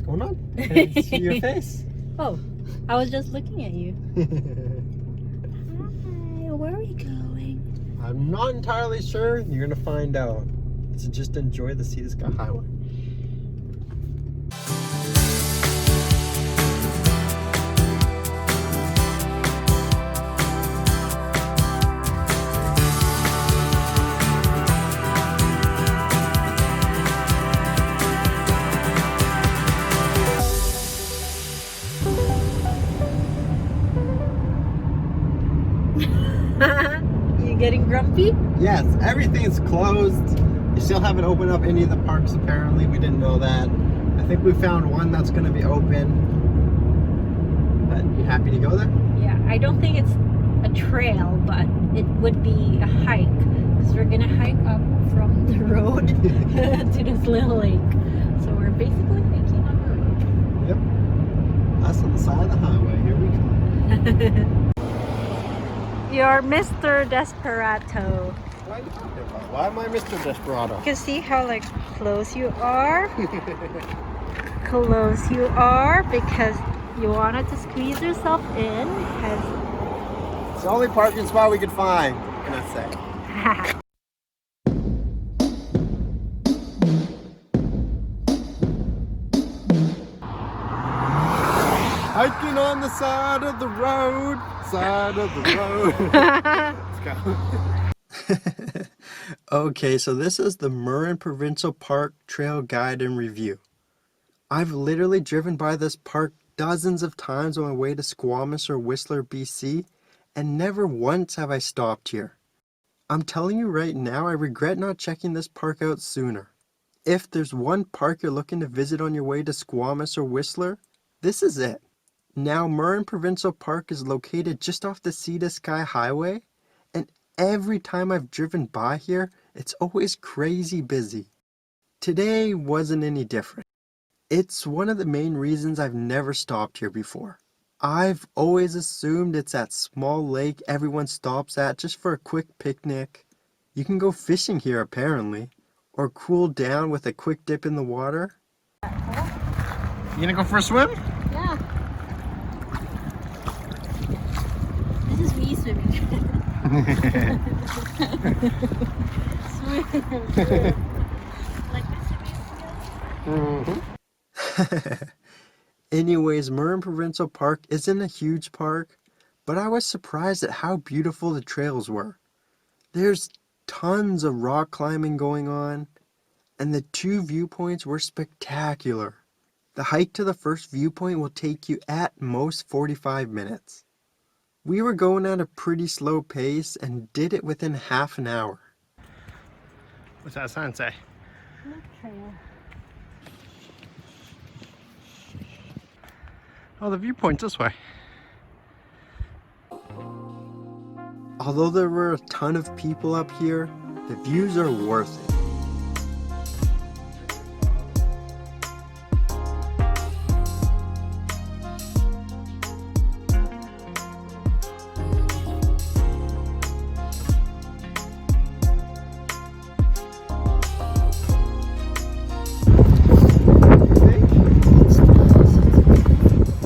going on? Can't see your face. Oh, I was just looking at you. Hi, where are we going? I'm not entirely sure. You're gonna find out. So just enjoy the Sea to Sky Highway. You getting grumpy? Yes, everything's closed. You still haven't opened up any of the parks apparently. We didn't know that. I think we found one that's going to be open. But you happy to go there? Yeah, I don't think it's a trail, but it would be a hike. Because we're going to hike up from the road to this little lake. So we're basically hiking on the road. Yep. That's on the side of the highway. Here we go. You're Mr. Desperado. What are you talking about? Why am I Mr. Desperado? You can see how like close you are. Close you are because you wanted to squeeze yourself in because It's the only parking spot we could find, what can I say? Hiking on the side of the road, side of the road. Let's go. Okay, so this is the Murrin Provincial Park Trail Guide and Review. I've literally driven by this park dozens of times on my way to Squamish or Whistler, BC, and never once have I stopped here. I'm telling you right now, I regret not checking this park out sooner. If there's one park you're looking to visit on your way to Squamish or Whistler, this is it. Now, Murrin Provincial Park is located just off the Sea to Sky Highway, and every time I've driven by here, it's always crazy busy. Today wasn't any different. It's one of the main reasons I've never stopped here before. I've always assumed it's that small lake everyone stops at just for a quick picnic. You can go fishing here apparently, or cool down with a quick dip in the water. You gonna go for a swim? Yeah. This is me swimming. Swim. Like this swimming? Anyways, Murrin Provincial Park isn't a huge park, but I was surprised at how beautiful the trails were. There's tons of rock climbing going on, and the 2 viewpoints were spectacular. The hike to the first viewpoint will take you at most 45 minutes. We were going at a pretty slow pace and did it within half an hour. What's that sign say? Look, trail. Oh, the viewpoint's this way. Although there were a ton of people up here, the views are worth it.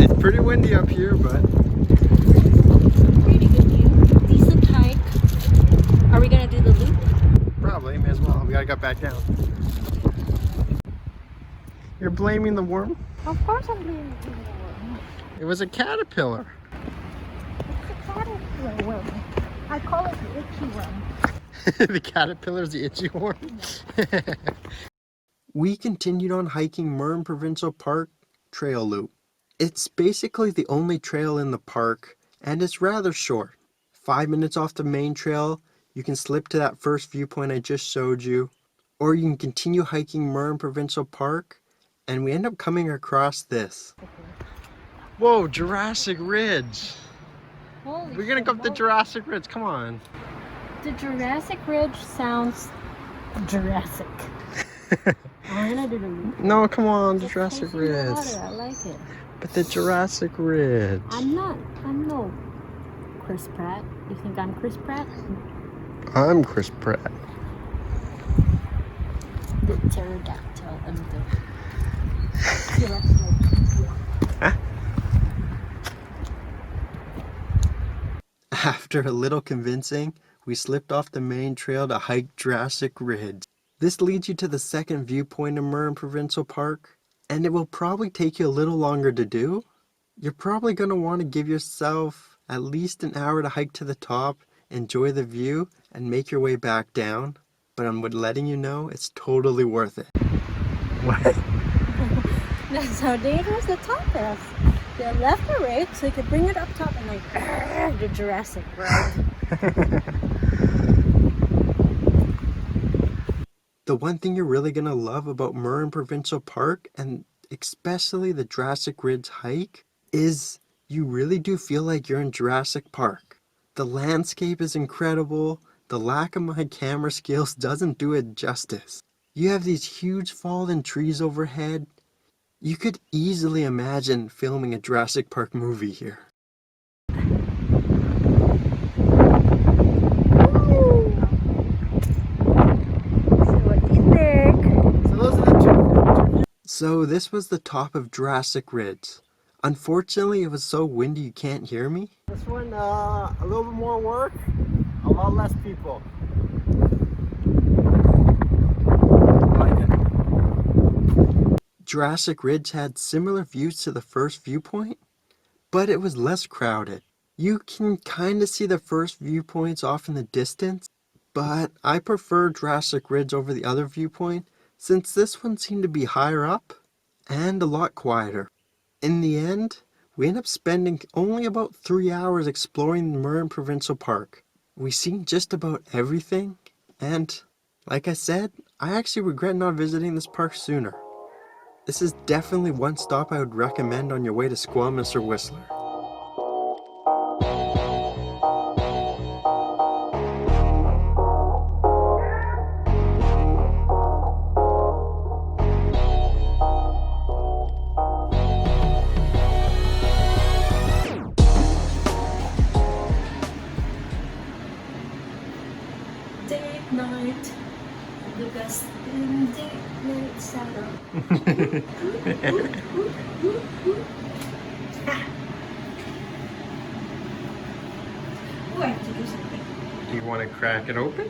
It's pretty windy up here, but Pretty good view. Decent hike. Are we gonna do the loop? probably may as well. We gotta get back down. You're blaming the worm? Of course I'm blaming the worm. It was a caterpillar. It's a caterpillar worm. I call it the itchy worm. The caterpillar's the itchy worm. We continued on hiking Murrin Provincial Park Trail Loop. It's basically the only trail in the park, and it's rather short. 5 minutes off the main trail, you can slip to that first viewpoint I just showed you, or you can continue hiking Murrin Provincial Park, and we end up coming across this. Whoa, Jurassic Ridge! Holy We're gonna go up the Jurassic Ridge, come on. The Jurassic Ridge sounds Jurassic. I'm gonna do the loop. No, come on, the It's Jurassic facing the Ridge. water, I like it. But the Jurassic Ridge. I'm no Chris Pratt. You think I'm Chris Pratt? I'm Chris Pratt. The pterodactyl and the After a little convincing, we slipped off the main trail to hike Jurassic Ridge. This leads you to the second viewpoint in Murrin Provincial Park, and it will probably take you a little longer to do. You're probably going to want to give yourself at least an hour to hike to the top, enjoy the view, and make your way back down. But I'm letting you know it's totally worth it. What? That's how dangerous the top is. They left the rake so they could bring it up top and like the Jurassic ride. The one thing you're really going to love about Murrin Provincial Park, and especially the Jurassic Ridge hike, is you really do feel like you're in Jurassic Park. The landscape is incredible. The lack of my camera skills doesn't do it justice. You have these huge fallen trees overhead. You could easily imagine filming a Jurassic Park movie here. So this was the top of Jurassic Ridge. Unfortunately, it was so windy you can't hear me. This one, a little bit more work, a lot less people. I like it. Jurassic Ridge had similar views to the first viewpoint, but it was less crowded. You can kind of see the first viewpoints off in the distance, but I prefer Jurassic Ridge over the other viewpoint since this one seemed to be higher up and a lot quieter. In the end, we ended up spending only about 3 hours exploring the Murrin Provincial Park. We seen just about everything, and like I said, I actually regret not visiting this park sooner. This is definitely one stop I would recommend on your way to Squamish or Whistler. Date night. The best in date night saddle. Oh, I have to do something. You want to crack it open?